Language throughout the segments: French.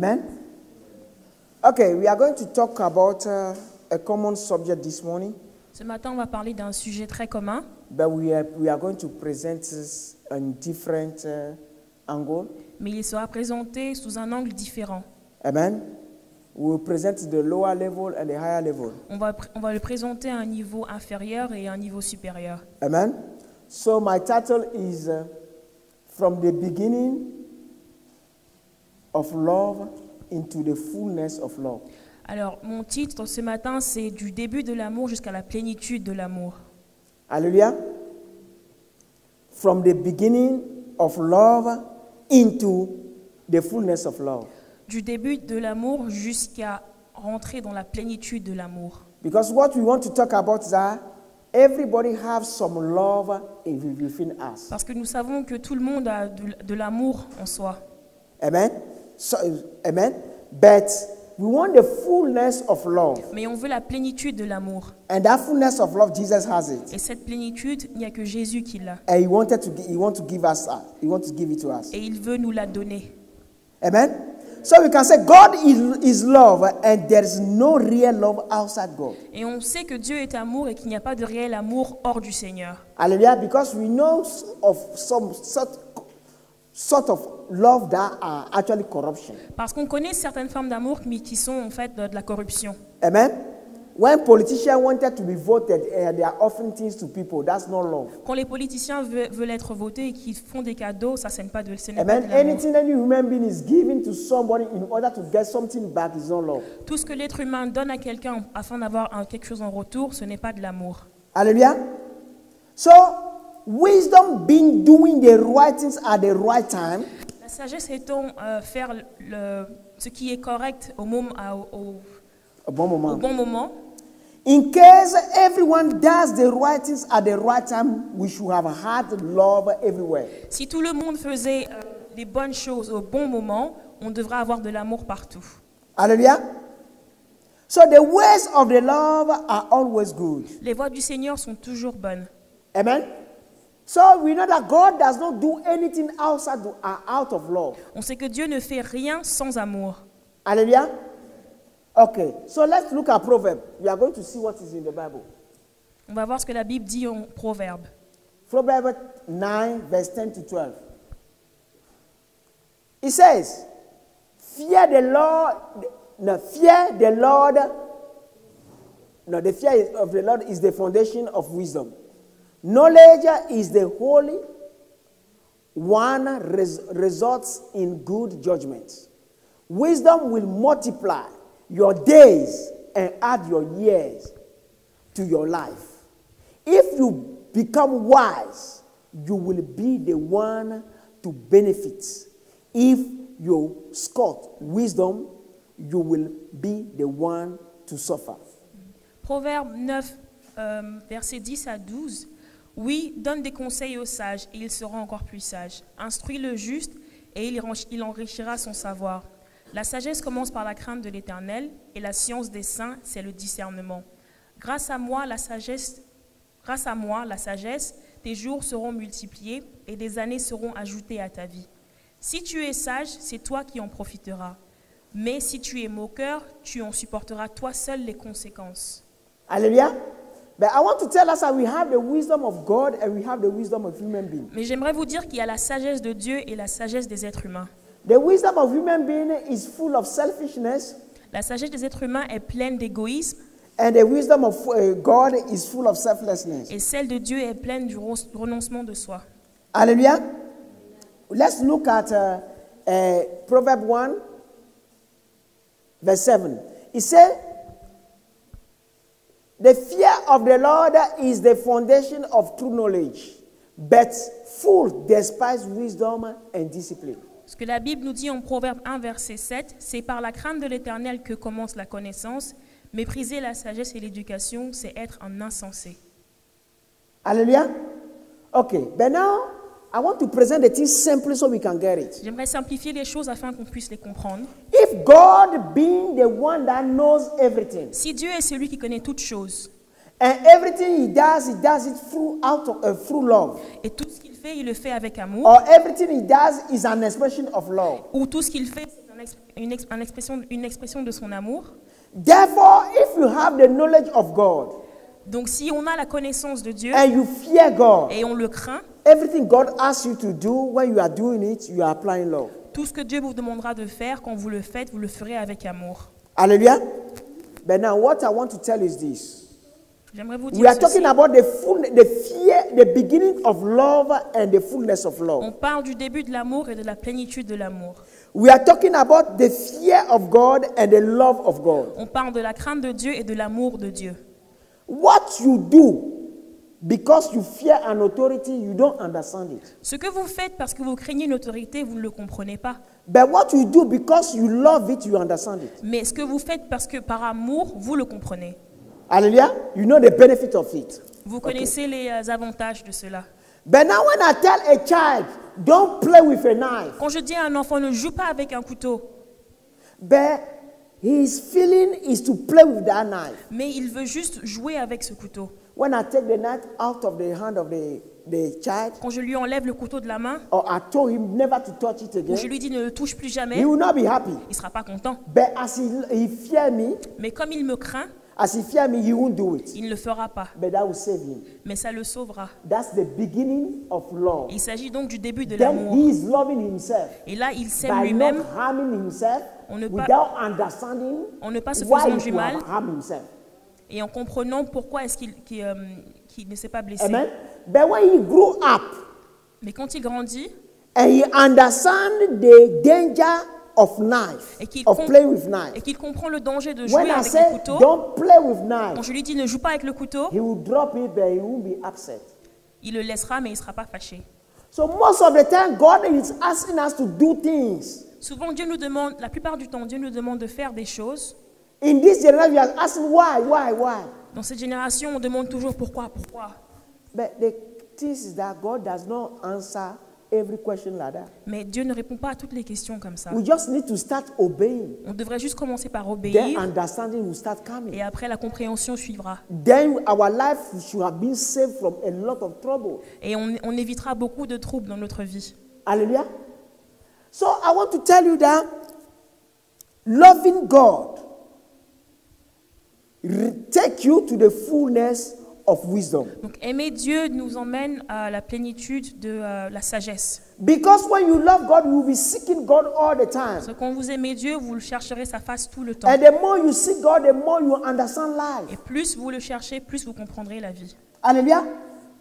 Amen. Okay, we are going to talk about a common subject this morning, Ce matin, on va parler d'un sujet très commun, but we are going to present this in different angle. mais il sera présenté sous un angle différent. Amen. We will present the lower level and the higher level. On va le présenter à un niveau inférieur et à un niveau supérieur. Amen. So my title is From the Beginning of Love into the Fullness of Love. Alors, mon titre ce matin, c'est du début de l'amour jusqu'à la plénitude de l'amour. Hallelujah. From the beginning of love into the fullness of love. Du début de l'amour jusqu'à rentrer dans la plénitude de l'amour. Because what we want to talk about is that everybody has some love within us. Parce que nous savons que tout le monde a de l'amour en soi. Amen. So, amen. But we want the fullness of love. Mais on veut la plénitude de l'amour. And that fullness of love, Jesus has it. Et cette plénitude, il n'y a que Jésus qui l'a. And he wants to give us that. He wants to give it to us. Et il veut nous la donner. Amen. So we can say God is love and there is no real love outside God. Et on sait que Dieu est amour et qu'il n'y a pas de réel amour hors du Seigneur. Hallelujah. Because we know of some sort of love that are actually corruption. Parce qu'on connaît certaines formes d'amour mais qui sont en fait de la corruption. Amen. When politicians wanted to be voted and they are offering things to people, that's not love. Quand les politiciens veulent être votés et qu'ils font des cadeaux, ça ce n'est pas de l'amour. Amen. Anything any human being is giving to somebody in order to get something back is not love. Tout ce que l'être humain donne à quelqu'un afin d'avoir quelque chose en retour, ce n'est pas de l'amour. Hallelujah. So, wisdom being doing the right things at the right time. La sagesse étant faire ce qui est correct au bon moment. In case everyone does the right things at the right time, we should have had love everywhere. Si tout le monde faisait les bonnes choses au bon moment, on devrait avoir de l'amour partout. Hallelujah. So the ways of the love are always good. Les voies du Seigneur sont toujours bonnes. Amen. So we know that God does not do anything out of love. On sait que Dieu ne fait rien sans amour. Hallelujah. Okay, so let's look at Proverbs. We are going to see what is in the Bible. On va voir ce que la Bible dit en Proverbe. Proverbs 9, verse 10 to 12. It says, fear the Lord, the fear of the Lord is the foundation of wisdom. Knowledge is the holy one results in good judgment. Wisdom will multiply your days and add your years to your life. If you become wise, you will be the one to benefit. If you scout wisdom, you will be the one to suffer. Proverbe 9, versets 10 à 12. Oui, donne des conseils aux sages et il sera encore plus sage. Instruis le juste et il enrichira son savoir. La sagesse commence par la crainte de l'Éternel et la science des saints, c'est le discernement. Grâce à moi, la sagesse, tes jours seront multipliés et des années seront ajoutées à ta vie. Si tu es sage, c'est toi qui en profiteras. Mais si tu es moqueur, tu en supporteras toi seul les conséquences. Hallelujah. But I want to tell us that we have the wisdom of God and we have the wisdom of human beings. Mais j'aimerais vous dire qu'il y a la sagesse de Dieu et la sagesse des êtres humains. The wisdom of human being is full of selfishness. La sagesse des êtres humains est pleine d'égoïsme. And the wisdom of God is full of selflessness. Et celle de Dieu est pleine du renoncement de soi. Hallelujah. Let's look at Proverbs 1, verse 7. It says, the fear of the Lord is the foundation of true knowledge, but fools despise wisdom and discipline. Ce que la Bible nous dit en Proverbe 1, verset 7, c'est par la crainte de l'Éternel que commence la connaissance. Mépriser la sagesse et l'éducation, c'est être un insensé. Hallelujah. Okay, but now I want to present the things simply so we can get it. J'aimerais simplifier les choses afin qu'on puisse les comprendre. If God being the one that knows everything, Si Dieu est celui qui connaît toutes choses, and everything he does it through love. et tout ce qu'il fait, il le fait avec amour, Or everything he does is an expression of love. ou tout ce qu'il fait, c'est un une expression de son amour. Therefore, if you have the knowledge of God Donc si on a la connaissance de Dieu and you fear God, et on le craint, everything God asks you to do, when you are doing it, you are applying love. tout ce que Dieu vous demandera de faire, quand vous le faites, vous le ferez avec amour. Hallelujah. But now what I want to tell you is this. J'aimerais vous We dire are talking ceci. about the fear, the beginning of love and the fullness of love. On parle du début de l'amour et de la plénitude de l'amour. We are talking about the fear of God and the love of God. On parle de la crainte de Dieu et de l'amour de Dieu. What you do because you fear an authority, you don't understand it. Ce que vous faites parce que vous craignez une autorité, vous ne le comprenez pas. But what you do because you love it, you understand it. Mais ce que vous faites parce que par amour, vous le comprenez. Hallelujah. You know the benefit of it. Vous connaissez les avantages de cela. But now when I tell a child, don't play with a knife, Quand je dis à un enfant, ne joue pas avec un couteau, but his feeling is to play with that knife. mais il veut juste jouer avec ce couteau. When I take the knife out of the hand of the child, Quand je lui enlève le couteau de la main, or I told him never to touch it ou je again, lui dis ne le touche plus jamais, he will not be happy. il ne sera pas content. But as he fear me, Mais comme il me craint, he won't do it. il ne le fera pas. But that will save him. Mais ça le sauvera. That's the beginning of love. Il s'agit donc du début de Then l'amour. he is loving himself Et là, il s'aime by lui-même. not harming himself On ne pas- without understanding en ne pas se why faisant he du could mal harm himself. et en comprenant pourquoi est-ce qu'il ne s'est pas blessé. Amen. But when he grew up Mais quand il grandit and he understand the danger of knife, et qu'il of playing with knife. et qu'il comprend le danger de jouer When I avec say le couteau, don't play with quand knife, je lui dis ne joue pas avec le couteau, he will drop it, but he won't be upset. il le laissera mais il ne sera pas fâché. So most of the time, God is asking us to do things. Souvent, Dieu nous demande, la plupart du temps, Dieu nous demande de faire des choses. In this generation, we are asking why. Dans cette génération, on demande toujours pourquoi. But the thing is that God does not answer every question like that. Mais Dieu ne répond pas à toutes les questions comme ça. We just need to start obeying. On devrait juste commencer par Then obéir understanding will start coming. et après la compréhension suivra. Then our life should have been saved from a lot of trouble. Et on évitera beaucoup de troubles dans notre vie. Hallelujah. So I want to tell you that loving God take you to the fullness of wisdom. Donc aimer Dieu nous emmène à la plénitude de la sagesse. Because when you love God, you will be seeking God all the time. Parce que quand vous aimez Dieu, vous le chercherez sa face tout le temps. And the more you seek God, the more you understand life. Et plus vous le cherchez, plus vous comprendrez la vie. Hallelujah.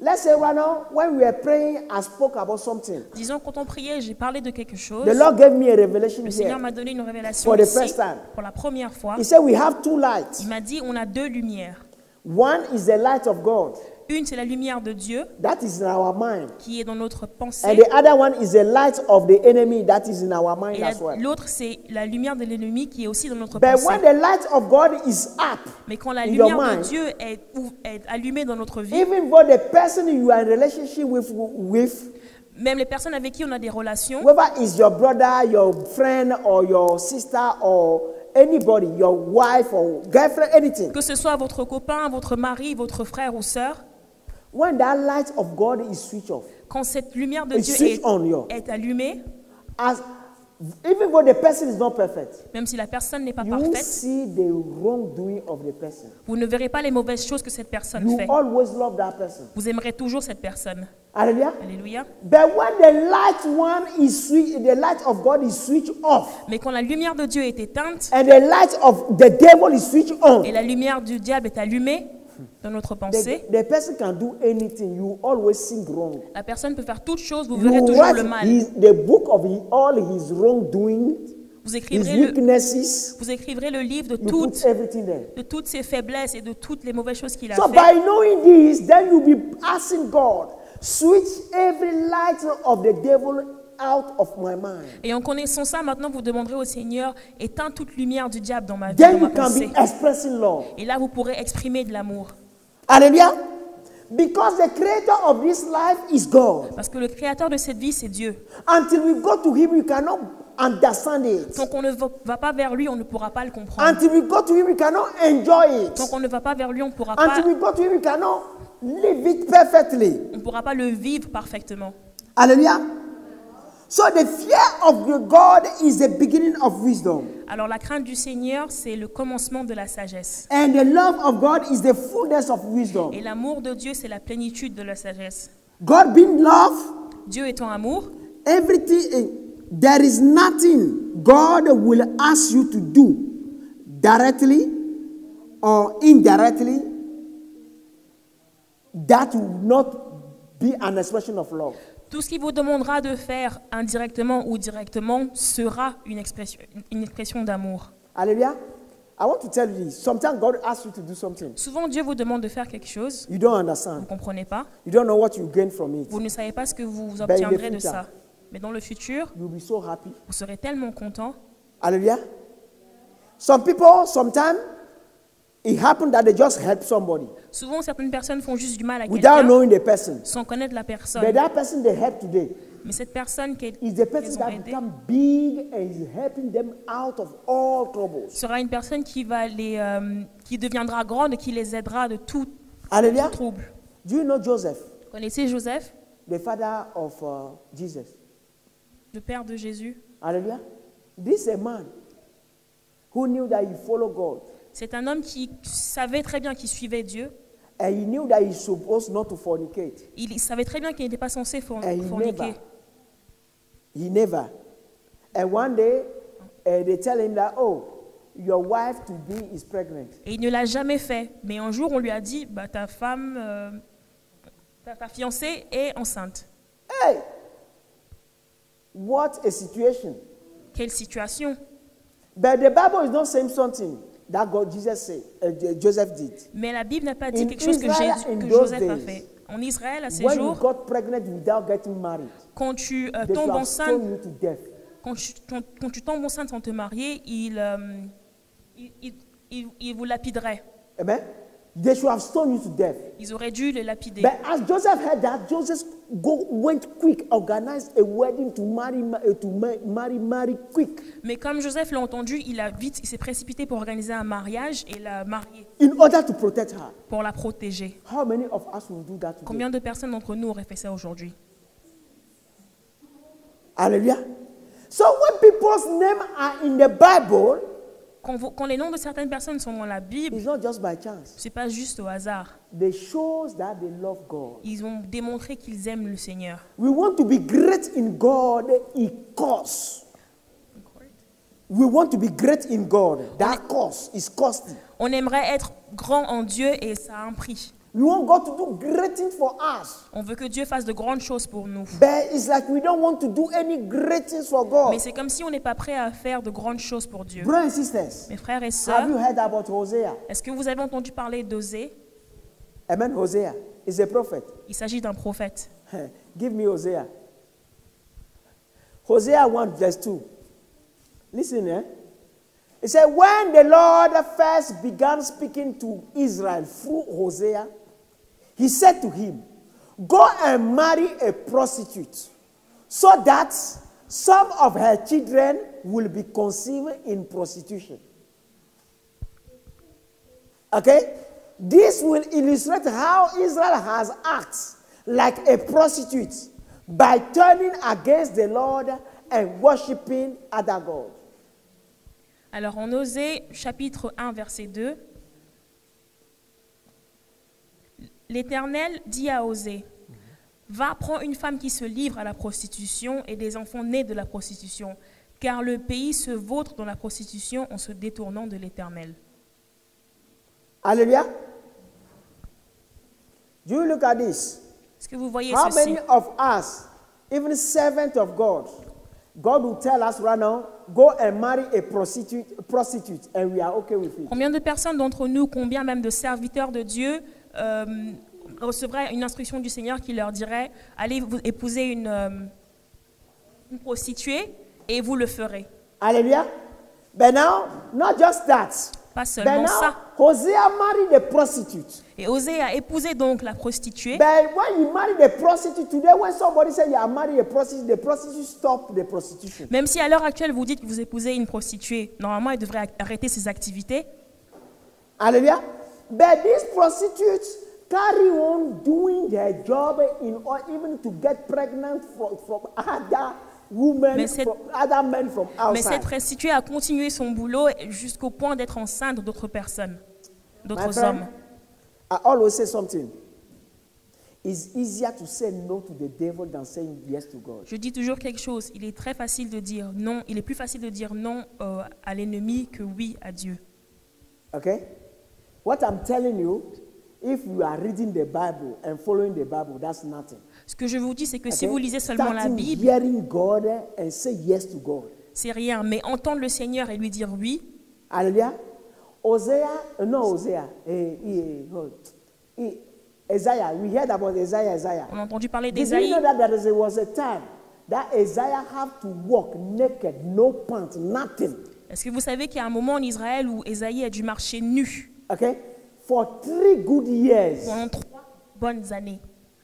Let's say right now, when we were praying, I spoke about something. Disons, quand on priait, j'ai parlé de quelque chose. The Lord gave me a revelation Le Seigneur here. m'a donné une révélation For the ici, first time. pour la première fois. He said we have two lights. Il m'a dit, on a deux lumières. One is the light of God. Une, c'est la lumière de Dieu That is in our mind. qui est dans notre And pensée. the other one is the light of the enemy that is in our mind Et as well. l'autre, c'est la lumière de l'ennemi qui est aussi dans notre But pensée. when the light of God is up, Mais quand la in your lumière de mind, Dieu est allumée dans notre vie, even though the person you are in relationship with, même les personnes avec qui on a des relations, whether it's your brother, your friend, or your sister, or anybody, your wife or girlfriend, anything, que ce soit votre copain, votre mari, votre frère ou sœur, when that light of God is switched off, quand cette lumière de It's Dieu switched on, yo. est allumée, even though the person is not perfect, même si la personne n'est pas you will parfaite, see the wrongdoing of the person. vous ne verrez pas les mauvaises choses que cette personne You fait. always love that person. Vous aimerez toujours cette personne. Hallelujah. Alléluia. But when the light of God is switched off, Mais quand la lumière de Dieu est éteinte and the light of the devil is switched on, et la lumière du diable est allumée dans notre pensée, the person can do anything. You always think wrong. la personne peut faire toute chose, vous verrez You toujours write le mal. the book of all his wrongdoing, Vous his écriverez weaknesses. vous écriverez le livre You put everything there. de toutes ses faiblesses et de toutes les mauvaises choses qu'il a So fait. by knowing this, then you'll be asking God, switch every light of the devil out of my mind. Et en connaissant ça, maintenant vous demanderez au Seigneur, éteins toute lumière du diable dans ma vie, Then dans ma you can pensée. be expressing love. Et là, vous pourrez exprimer de l'amour. Hallelujah. Because the creator of this life is God. Parce que le créateur de cette vie, c'est Dieu. Until we go to him, we cannot understand it. Tant qu'on ne va pas vers lui, on ne pourra pas le comprendre. Until we go to him, we cannot enjoy Tant it. qu'on ne va pas vers lui, on ne pourra Until we go to him, we cannot live it perfectly. pas le vivre parfaitement. Hallelujah. So the fear of the God is the beginning of wisdom. Alors la crainte du Seigneur, c'est le commencement de la sagesse. And the love of God is the fullness of wisdom. Et l'amour de Dieu, c'est la plénitude de la sagesse. God being love, Dieu étant amour, everything, there is nothing God will ask you to do directly or indirectly that will not be an expression of love. tout ce qu'il vous demandera de faire indirectement ou directement sera une expression d'amour. Hallelujah. I want to tell you this. Sometimes God asks you to do something. Souvent, Dieu vous demande de faire quelque chose, You don't vous understand. ne comprenez pas, You don't know what you gain from it. vous ne savez pas ce que vous in the obtiendrez de future. ça. Mais dans le futur, You'll be so happy. vous serez tellement content. Hallelujah. Some people, sometimes, it happened that they just help somebody Souvent, certaines personnes font juste du mal à without quelqu'un knowing the person. sans connaître la personne. But that person they help today Mais cette personne is the person qu'ils ont that aidée become big and is helping them out of all troubles. sera une personne qui deviendra grande et qui les aidera de tout Hallelujah. trouble. Do you know Joseph, Vous connaissez Joseph, the father of Jesus? le père de Jésus? Hallelujah. This is a man who knew that he followed God. C'est un homme qui savait très bien qu'il suivait Dieu. And he knew that he's supposed not to fornicate. Il savait très bien qu'il n'était pas censé And forniquer. he never. And one day, they tell him that, oh, your wife to be is pregnant. Et il ne l'a jamais fait. Mais un jour, on lui a dit, bah, ta femme, ta fiancée est enceinte. Hey! What a situation. Quelle situation! But the Bible is not saying something that Joseph did. Mais la Bible n'a pas dit In quelque chose que, Israel, Jésus, in que those Joseph a days, fait. En Israël, à ces When you jours, got pregnant without getting married, quand tu they should tombes have enceinte, stoned you to death. quand tu tombes enceinte sans te marier, il vous lapiderait. Amen? They should have stoned you to death. Ils auraient dû le lapider. But as Joseph heard that, Joseph went quick, organized a wedding to marry quick. Mais comme Joseph l'a entendu, il s'est précipité pour organiser un mariage et la marier, In order to protect her. pour la protéger. How many of us will do that today? Combien de personnes d'entre nous auraient fait ça aujourd'hui? Hallelujah. So when people's names are in the Bible, Quand les noms de certaines personnes sont dans la Bible, it's not just by chance. c'est pas juste au hasard. They shows that they love God. Ils ont démontré qu'ils aiment le Seigneur. We want to be great in God, it costs. We want to be great in God. That cost is costly. On aimerait être grand en Dieu et ça a un prix. We want God to do great things for us. On veut que Dieu fasse de grandes choses pour nous. But it's like we don't want to do any great things for God. Mais c'est comme si on n'est pas prêt à faire de grandes choses pour Dieu. Brothers and sisters, Mes frères et have sœurs, you heard about Hosea? est-ce que vous avez entendu parler d'Osée? Amen. Hosea is a prophet. Il s'agit d'un prophète. Give me Hosea. Hosea 1 verse 2. Listen, It said, when the Lord first began speaking to Israel through Hosea, he said to him, go and marry a prostitute, so that some of her children will be conceived in prostitution. Okay? This will illustrate how Israel has acted like a prostitute by turning against the Lord and worshiping other gods. Alors en Osée, chapitre 1, verset 2, l'Éternel dit à Osée, va, prends une femme qui se livre à la prostitution et des enfants nés de la prostitution, car le pays se vautre dans la prostitution en se détournant de l'Éternel. Hallelujah. Do you look at this? Est-ce que vous voyez How ceci? many of us, even servants of God, God will tell us right now, go and marry a prostitute, and we are okay with it. Combien de personnes d'entre nous, combien même de serviteurs de Dieu recevraient une instruction du Seigneur qui leur dirait, allez vous épouser une prostituée et vous le ferez. Hallelujah. But now, not just that. Pas But seulement now, ça. Hosea married a prostitute. Et Osée a épousé donc la prostituée. But when you marry the prostitute today, when somebody says you are marrying a prostitute, the prostitute stop the prostitution. Même si à l'heure actuelle vous dites que vous épousez une prostituée, normalement elle devrait arrêter ses activités. Hallelujah. But these prostitutes carry on doing their job in or even to get pregnant from other women Mais cette- from other men from Mais outside. cette prostituée a continué son boulot jusqu'au point d'être enceinte d'autres personnes, My d'autres friend, hommes. I always say something. It's easier to say no to the devil than saying yes to God. Je dis toujours quelque chose. Il est très facile de dire non. Il est plus facile de dire non à l'ennemi que oui à Dieu. Okay? What I'm telling you, if you are reading the Bible and following the Bible, that's nothing. Ce que je vous dis, c'est que si Okay? vous lisez seulement la Starting Bible, hearing God and say yes to God. c'est rien. Mais entendre le Seigneur et lui dire oui, Hallelujah. Isaiah, we heard about Isaiah. on a entendu parler Did you d'Ésaïe. know that there was a time that Isaiah had to walk naked, no pants, nothing, Est-ce que vous savez qu'il y a un moment en Israël où Ésaïe a dû marcher nu okay, for 3 good years, pendant 3 bonnes années?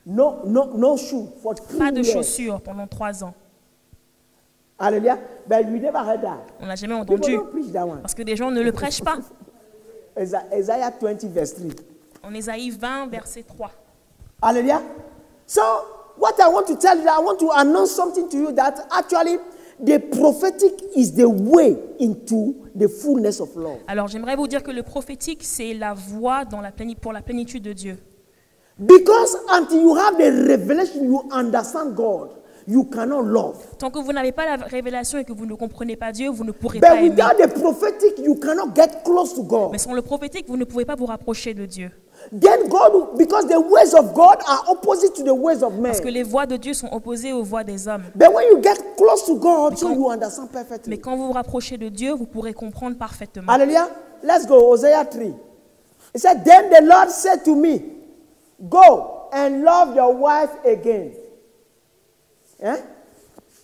no shoe for 3 Pas de years. chaussures pendant 3 ans. Hallelujah. But we never heard that. On n'a jamais People entendu. don't preach that one. Parce que des gens ne le prêchent pas. Isaiah 20 verse 3. En Ésaïe 20, verset 3. Hallelujah. So, what I want to tell you, I want to announce something to you that actually the prophetic is the way into the fullness of love. Alors j'aimerais vous dire que le prophétique, c'est la voie dans pour la plénitude de Dieu. Because until you have the revelation, you understand God, you cannot love. Tant que vous n'avez pas la révélation et que vous ne comprenez pas Dieu, vous ne pourrez But pas aimer. without the prophetic, you cannot get close to God. Mais sans le prophétique, vous ne pouvez pas vous rapprocher de Dieu. Then God, because the ways of God are opposite to the ways of Parce que men. les voies de Dieu sont opposées aux voies des hommes. But when you get close to God, so quand- you understand Mais perfectly. quand vous vous rapprochez de Dieu, vous pourrez comprendre parfaitement. Hallelujah. Let's go. Hosea 3. It said, Then the Lord said to me, Go and love your wife again. Eh?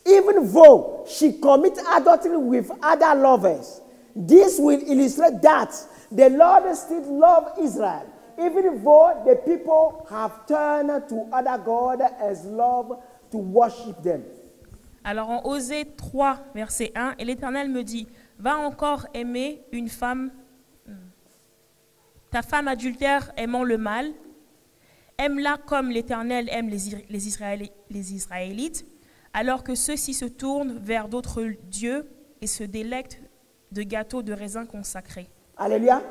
Even though she commit adultery with other lovers. This will illustrate that the Lord still loves Israel, even though the people have turned to other gods as love to worship them. Alors en Osée 3, verset 1, et l'Éternel me dit, va encore aimer une femme, ta femme adultère aimant le mal, aime-la comme l'Éternel aime les Israélites, alors que ceux-ci se tournent vers d'autres dieux et se délectent de gâteaux de raisin consacrés. Hallelujah.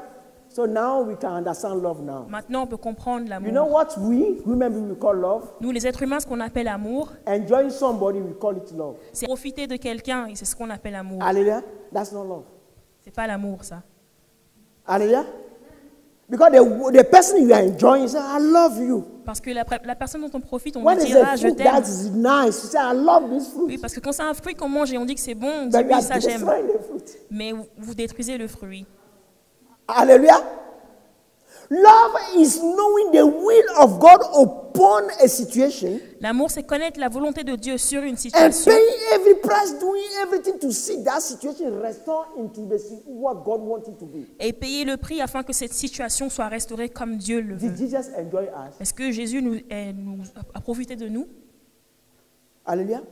So now we can understand love now. Maintenant, on peut comprendre You know l'amour. what we human beings we call love? Nous, les êtres humains, ce qu'on appelle amour, Enjoying somebody, we call it love. c'est profiter de quelqu'un et c'est ce qu'on appelle amour. Hallelujah. That's not love. C'est pas l'amour, ça. Hallelujah. Because the person you are enjoying, you say, I love you. Parce que la personne dont on profite, on When lui it's dira, a je fruit t'aime. that is nice, you say, I love this fruit. Oui, parce que quand c'est un fruit qu'on mange et on dit que c'est bon, on dit But you oui, are ça j'aime. destroying the fruit. Mais vous détruisez le fruit. Hallelujah. Love is knowing the will of God upon a situation L'amour, c'est connaître la volonté de Dieu sur une and situation paying every price, doing everything to see that situation restore into what God wanted to be. et payer le prix afin que cette situation soit restaurée comme Dieu le Did veut. Jesus enjoy us? Est-ce que Jésus a profité de nous? Hallelujah.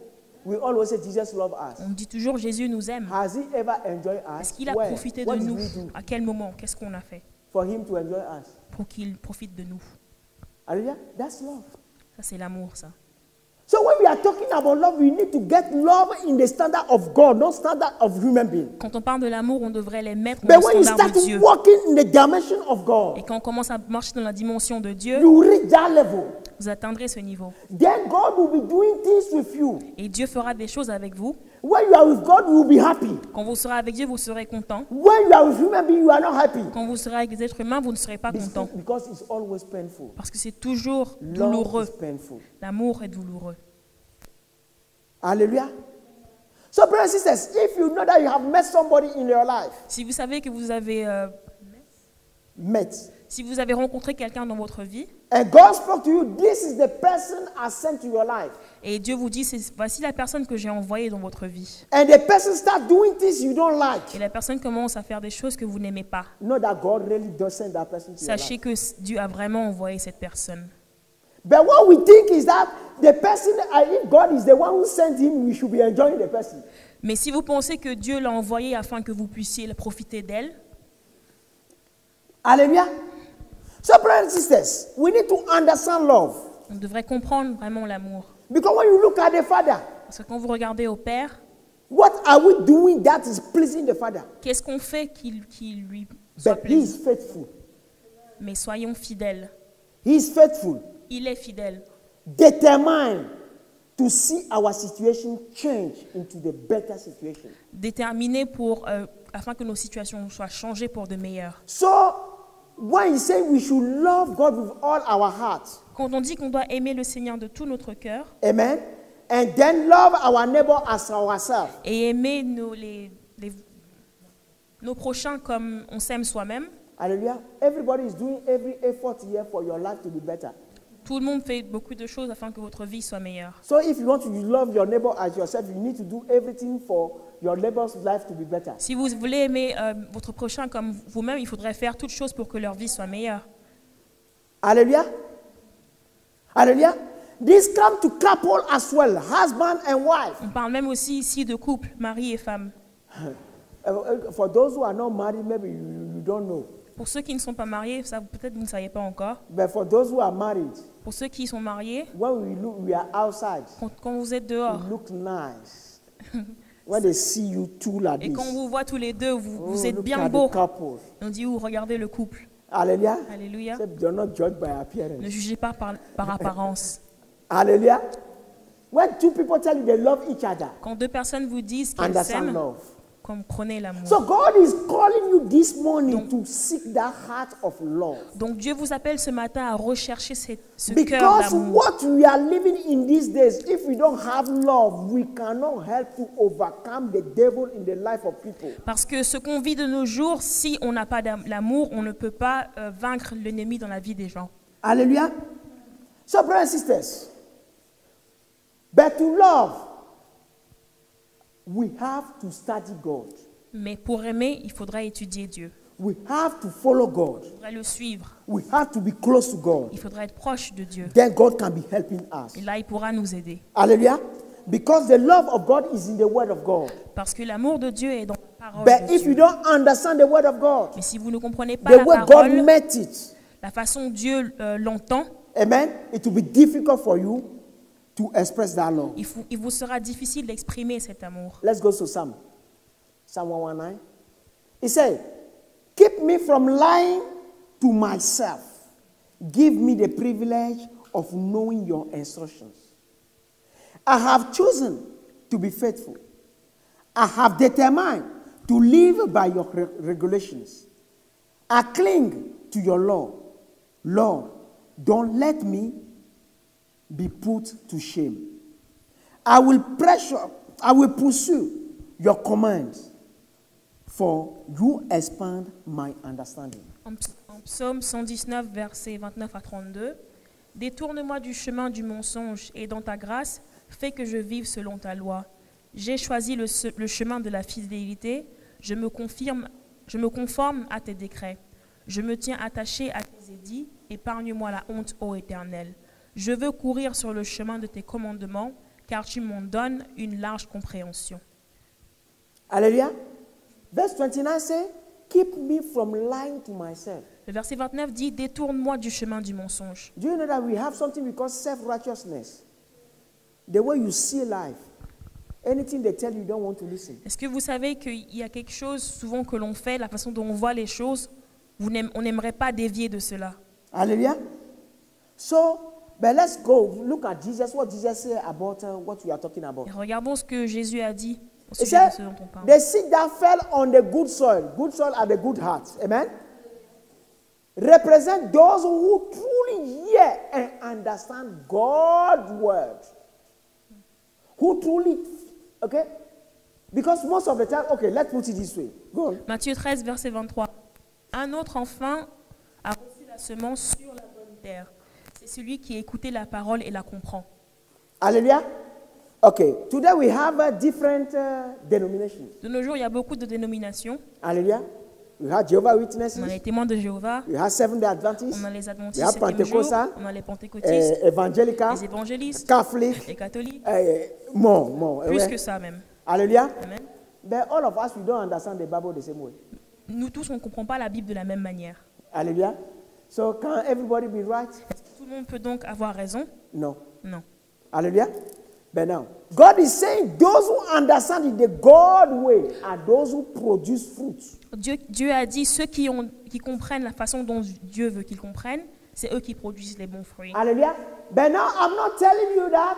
We always say Jesus loved us. On dit toujours Jésus nous aime. Has he ever enjoyed us? Est-ce qu'il a Where? profité What de did nous? we do À quel moment? Qu'est-ce qu'on a fait for him to enjoy us? pour qu'il profite de nous? Hallelujah. That's love. Ça, c'est l'amour, ça. So when we are talking about love, we need to get love in the standard of God, not standard of human being. Quand on parle de l'amour, on devrait les mettre But dans when le you standard start de Dieu. walking in the dimension of Et God, quand on commence à marcher dans la dimension de Dieu, you reach that level. vous atteindrez ce niveau. Then God will be doing things with you. Et Dieu fera des choses avec vous. When you are with God, you will be happy. Quand vous serez avec Dieu, vous serez content. When you are with human beings, you are not happy. Quand vous serez avec des êtres humains, vous ne serez pas content. Because it's always painful. Parce que c'est toujours Love douloureux. is painful. L'amour est douloureux. Hallelujah. So, brothers and sisters, if you know that you have met somebody in your life, Si vous savez que vous avez, met, si vous avez rencontré quelqu'un dans votre vie, and God spoke to you, this is the person I sent to your life. et Dieu vous dit, voici la personne que j'ai envoyée dans votre vie. And the person start doing things you don't like. Et la personne commence à faire des choses que vous n'aimez pas. Know that God really does send that person to your life. Sachez que Dieu a vraiment envoyé cette personne. But what we think is that the person, if God is the one who sent him, we should be enjoying the person. Mais si vous pensez que Dieu l'a envoyée afin que vous puissiez profiter d'elle, Hallelujah. So, brothers and sisters, we need to understand love. on devrait comprendre vraiment l'amour. Because when you look at the Father, Parce que quand vous regardez au Père, what are we doing that is pleasing the Father? qu'est-ce qu'on fait qui lui soit But He plaisir? is faithful. Mais soyons fidèles. He is faithful. Il est fidèle. Determined to see our situation change into the better situation. Déterminé afin que nos situations soient changées pour de meilleures. So, when He say we should love God with all our heart, Quand on dit qu'on doit aimer le Seigneur de tout notre cœur amen, and then love our neighbor as ourselves, et aimer nos prochains comme on s'aime soi-même, hallelujah, everybody is doing every effort here for your life to be better. tout le monde fait beaucoup de choses afin que votre vie soit meilleure. So if you want to love your neighbor as yourself, you need to do everything for your neighbor's life to be better. Si vous voulez aimer votre prochain comme vous-même, il faudrait faire toutes choses pour que leur vie soit meilleure. Hallelujah. Hallelujah. This comes to couple as well, husband and wife. On parle même aussi ici de couple, mari et femme. For those who are not married, maybe you don't know. Pour ceux qui ne sont pas mariés, ça peut-être vous ne savez pas encore. But for those who are married, Pour ceux qui sont mariés, when we are outside, quand vous êtes dehors you look nice. When they see you two like et this, quand on vous voit tous les deux, vous êtes look bien at beaux. the couple. On dit, regardez le couple. Hallelujah. Alléluia. Say, you're not judged by appearance. Ne jugez pas par apparence. Hallelujah. When two people tell you they love each other, Quand deux personnes vous disent qu'elles understand s'aiment, love. comprenez l'amour. So God is calling you this morning to seek that heart of love. Donc Dieu vous appelle ce matin à rechercher ce cœur Because d'amour. what we are living in these days, if we don't have love, we cannot help to overcome the devil in the life of people. Parce que ce qu'on vit de nos jours, si on n'a pas l'amour, on ne peut pas vaincre l'ennemi dans la vie des gens. Hallelujah. So, brothers and sisters, but to love, we have to study God. Mais pour aimer, il faudra étudier Dieu. We have to follow God. Il faudra le suivre. We have to be close to God. Il faudra être proche de Dieu. Then God can be helping us. Et là, il pourra nous aider. Hallelujah. Because the love of God is in the Word of God. Parce que l'amour de Dieu est dans la parole But de if you Dieu. don't understand the Word of God, Mais si vous ne comprenez pas the la way God parole, met it, la façon dont Dieu l'entend, amen, it will be difficult for you to express that love. il vous sera difficile d'exprimer cet amour. Let's go to Psalm 119. He said, keep me from lying to myself. Give me the privilege of knowing your instructions. I have chosen to be faithful. I have determined to live by your regulations. I cling to your law. Lord, don't let me be put to shame. I will pursue your commands, for you expand my understanding. En psaume 119, versets 29 à 32, « Détourne-moi du chemin du mensonge et dans ta grâce, fais que je vive selon ta loi. J'ai choisi le chemin de la fidélité, je me conforme à tes décrets. Je me tiens attaché à tes édits, épargne-moi la honte, ô Éternel. Je veux courir sur le chemin de tes commandements, car tu m'en donnes une large compréhension. » Hallelujah. Verse 29 says, keep me from lying to myself. Le verset 29 dit « Détourne-moi du chemin du mensonge. » Do you know that we have something we call self-righteousness? The way you see life. Anything they tell you, you don't want to listen. Est-ce que vous savez qu'il y a quelque chose souvent que l'on fait, la façon dont on voit les choses, on n'aimerait pas dévier de cela. Hallelujah. So, but let's go look at Jesus. What Jesus said about what we are talking about. Et regardons ce que Jésus a dit au He sujet de said, ce dont on parle. the seed that fell on the good soil are the good hearts. Amen. Represent those who truly hear and understand God's word. Who truly, okay? Because most of the time, okay, let's put it this way. Go on. Matthieu 13, verset 23. Un autre enfin a reçu la semence sur la bonne terre. C'est celui qui a écouté la parole et la comprend. Hallelujah. Okay, today we have different denominations. De nos jours, il y a beaucoup de dénominations. Hallelujah. We have Jehovah's Witnesses. On a les témoins de Jéhovah, We have Seventh-day Adventists. on a les We adventistes have 7e jour, Pentecostal, on a les pentecôtistes, Evangelical, les évangélistes, Catholic, les catholiques, more. plus Amen. que ça même. Hallelujah. Amen. But all of us, we don't understand the Bible the same way. Nous tous, on ne comprend pas la Bible de la même manière. Hallelujah. So can everybody be right? Tout le monde peut donc avoir raison? No. Non. Hallelujah. But now, God is saying those who understand it the God way are those who produce fruit. Dieu a dit, ceux qui comprennent la façon dont Dieu veut qu'ils comprennent, c'est eux qui produisent les bons fruits. Hallelujah. But now I'm not telling you that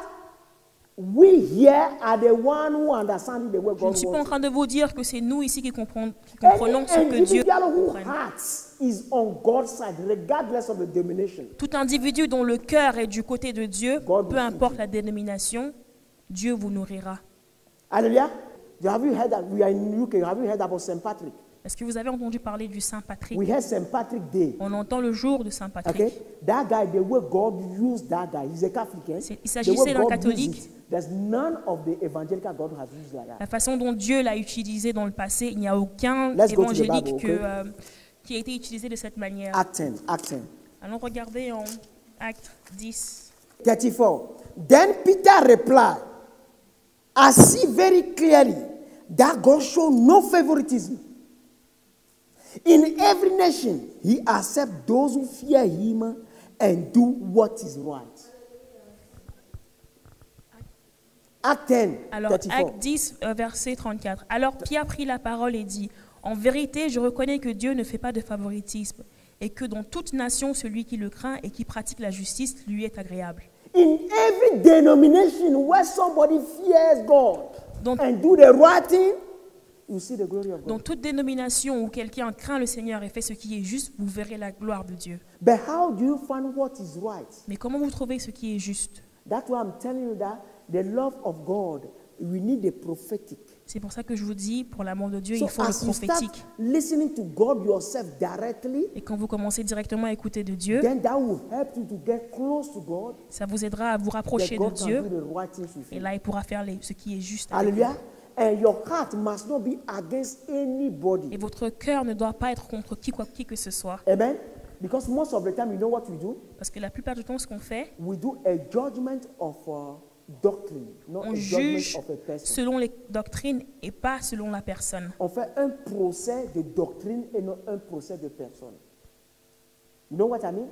we here are the one who understand the way Je ne God suis pas en wants. train de vous dire que c'est nous ici qui comprenons ce que Dieu Individual who comprenne. hearts is on God's side, regardless of the denomination. Tout individu dont le cœur est du côté de Dieu, God peu will importe feed la dénomination, Dieu vous nourrira. Hallelujah. Have you heard that we are in UK? Have you heard about St. Patrick? Est-ce que vous avez entendu parler du Saint Patrick? We had St. Patrick Day. On entend le jour de Saint Patrick. Okay, that guy, the way God used that guy, he's a Catholic. Eh? Il The s'agissait way d'un God catholique. used it, there's none of the evangelical God has used like that. La façon dont Dieu l'a utilisé dans le passé, il n'y a aucun Let's go to the évangélique Bible, okay? qui a été utilisé de cette manière. Acts 10, Acts 10. Allons regarder en Acte 10. 34. Then Peter replied, I see very clearly that God shows no favoritism. In every nation, he accepts those who fear him and do what is right. Acte 10, Alors, 34. Acte 10, verset 34. Alors Pierre prit la parole et dit, en vérité, je reconnais que Dieu ne fait pas de favoritisme et que dans toute nation, celui qui le craint et qui pratique la justice lui est agréable. In every denomination where somebody fears God Donc- and do the right thing, you see the glory of Dans God. toute dénomination où quelqu'un craint le Seigneur et fait ce qui est juste, vous verrez la gloire de Dieu. But how do you find what is right? Mais comment vous trouvez ce qui est juste? That's why I'm telling you that the love of God, we need the prophetic. C'est pour ça que je vous dis, pour l'amour de Dieu, So il faut le as you start prophétique. listening to God yourself directly, Et quand vous commencez directement à écouter de Dieu, then that will help you to get close to God. ça vous aidera à vous That rapprocher de God can Dieu. do the right things with Et you. là, il pourra faire ce qui est juste avec vous. Hallelujah. And your heart must not be against anybody. Et votre cœur ne doit pas être contre qui que ce soit. Amen. Because most of the time, you know what we do? Parce que la plupart du temps, ce qu'on fait, We do a judgment of doctrine, not on a judgment juge of a person. selon les doctrines et pas selon la personne. On fait un procès de doctrine et non un procès de personne. You know what I mean?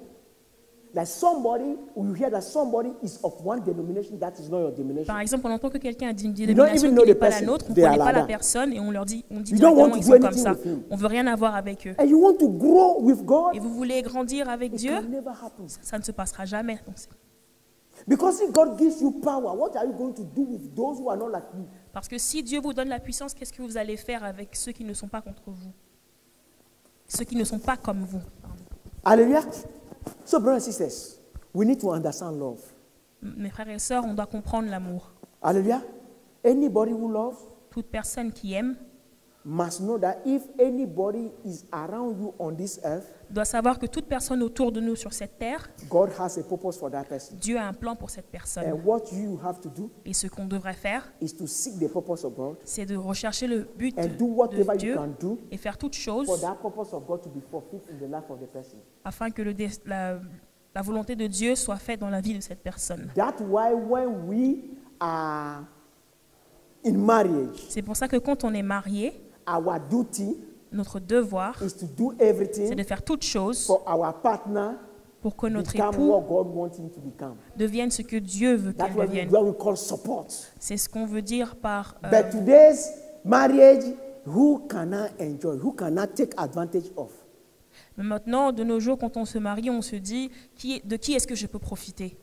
That somebody, you hear that somebody is of one denomination, that is not your denomination. Par exemple, on entend que quelqu'un a d'une don't dénomination even know qui n'est the pas la person. nôtre, on ne They are connaît pas like la that. personne et on dit You don't directement want to ils do sont comme anything ça. with him. On ne veut rien avoir avec eux. And you want to grow with God, Et vous voulez grandir avec it Dieu, can never happen. ça ne se passera jamais. Donc, Because if God gives you power, what are you going to do with those who are not like you? parce que si Dieu vous donne la puissance, qu'est-ce que vous allez faire avec ceux qui ne sont pas contre vous? Ceux qui ne sont pas comme vous. Pardon. Hallelujah. So, brothers and sisters, we need to understand love. Mes frères et sœurs, on doit comprendre l'amour. Hallelujah. Anybody who loves Toute personne qui aime must know that if anybody is around you on this earth, doit savoir que toute personne autour de nous sur cette terre, God has a purpose for that person. Dieu a un plan pour cette personne. And what you have to do Et ce qu'on devrait faire, is to seek the purpose of God c'est de rechercher le but and do whatever de you Dieu can do et faire toute chose for that purpose of God to be fulfilled in the life of the person. afin que la volonté de Dieu soit faite dans la vie de cette personne. That's why when we are in marriage, C'est pour ça que quand on est marié, our duty notre devoir, is to do c'est everything de faire toute chose for our partner pour que notre become époux what God wants him to become. devienne ce que Dieu veut That's qu'elle what devienne. we call support. C'est ce qu'on veut dire par But today's marriage, who cannot enjoy, who cannot take advantage of? mais maintenant, de nos jours, quand on se marie, on se dit de qui est-ce que je peux profiter?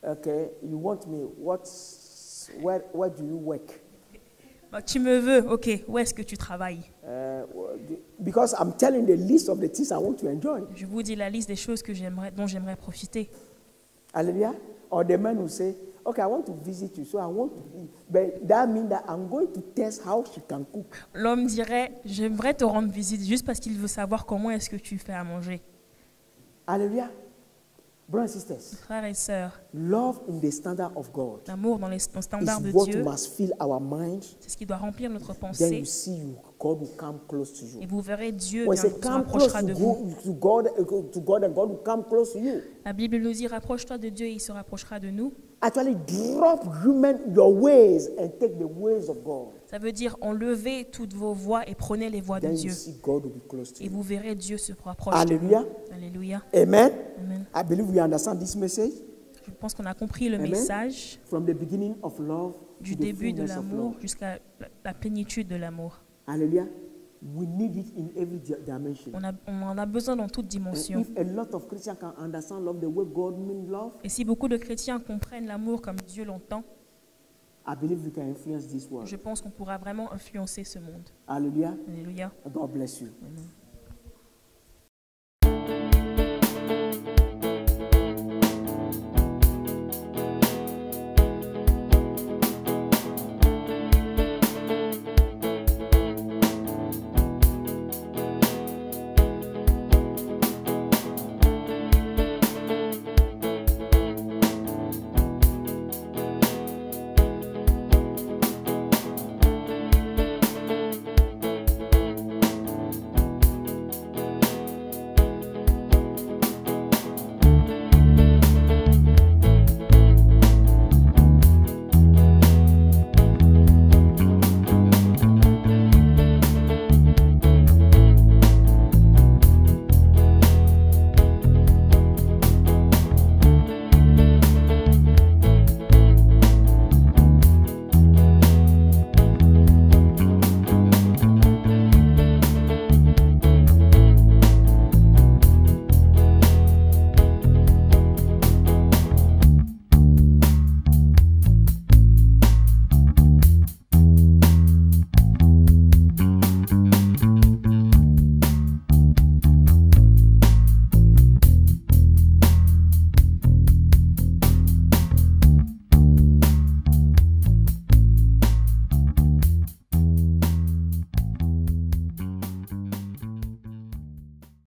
Okay, you want me? Where do you work? Bah, tu me veux, ok, où est-ce que tu travailles? Because I'm telling the list of the things I want to enjoy. Je vous dis la liste des choses dont j'aimerais profiter. Hallelujah. Or the man will say, okay, I want to visit you, so I want to eat. But that means that I'm going to test how she can cook. L'homme dirait, j'aimerais te rendre visite juste parce qu'il veut savoir comment est-ce que tu fais à manger. Hallelujah. Brothers and sisters, Frères et sœurs, love in the standard of God l'amour dans le standard de is what Dieu, must fill our minds. c'est ce qui doit remplir notre Then pensée. you see God will come close to you. Et vous verrez Dieu When he says se come close rapprochera de to vous. God, and God will come close to you. La Bible nous dit, rapproche-toi de Dieu et il se rapprochera de nous. Actually, drop your ways and take the ways of God. Ça veut dire enlevez toutes vos voies et prenez les voies de Then Dieu. you see God will be close to Et you. vous verrez Dieu se rapproche de vous. Hallelujah. Alléluia. Amen. Amen. I believe we understand this message. je pense qu'on a compris le Amen. message From the beginning of love du to the début de fullness of l'amour love. jusqu'à la plénitude de l'amour. Hallelujah. We need it in every dimension. On en a besoin dans toute And dimension. if a lot of Christians can understand love the way God means love, Et si beaucoup de chrétiens comprennent l'amour comme Dieu l'entend, I believe we can influence this world. je pense qu'on pourra vraiment influencer ce monde. Hallelujah. Alléluia. God bless you. Amen.